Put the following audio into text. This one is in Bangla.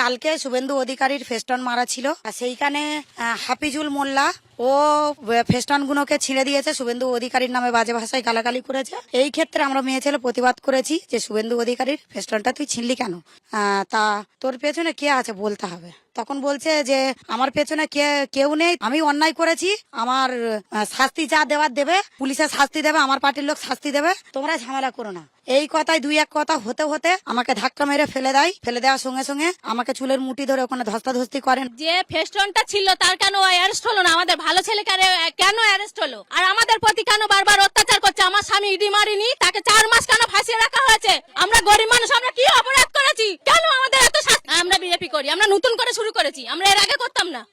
কালকে শুভেন্দু অধিকারীর ফেস্টন মারা ছিল, আর সেইখানে হাফিজুল মোল্লা ও ফেস্টন গুলোকে ছিঁড়ে দিয়েছে, শুভেন্দু অধিকারীর নামে বাজে ভাষায় গালাগালি করেছে। এই ক্ষেত্রে আমরা মেয়ে ছেলে প্রতিবাদ করেছি যে শুভেন্দু অধিকারীর ফেস্টনটা তুই ছিনলি কেন, তা তোর পেছনে কে আছে বলতে হবে। তখন বলছে যে আমার পেছনে কেউ নেই, আমি অন্যায় করেছি, আমার শাস্তি যা দেওয়ার দেবে, পুলিশের শাস্তি দেবে, আমার পার্টির লোক শাস্তি দেবে, তোমরা ঝামেলা করো না। এই কথায় দুই এক কথা হতে হতে আমাকে ধাক্কা মেরে ফেলে দেয়। ফেলে দেওয়ার সঙ্গে সঙ্গে আমাকে চুলের মুঠি ধরে ওখানে ধস্তাধস্তি করেন। যে ফেস্টনটা ছিল তার কেন অ্যারেস্ট হলো না? আমাদের ভালো ছেলে কেন অ্যারেস্ট হলো? আর আমাদের প্রতি কেন বারবার অত্যাচার করছে? আমার স্বামী ইডি মারিনি, তাকে 4 মাস কেন ফাঁসিয়ে রাখা হয়েছে? আমরা গরিব মানুষ, আমরা কি অপরাধ করেছি? কেন আমাদের এত শাস্তি? আমরা বিজেপি করি, আমরা নতুন করে শুরু করেছি, আমরা এর আগে করতাম না।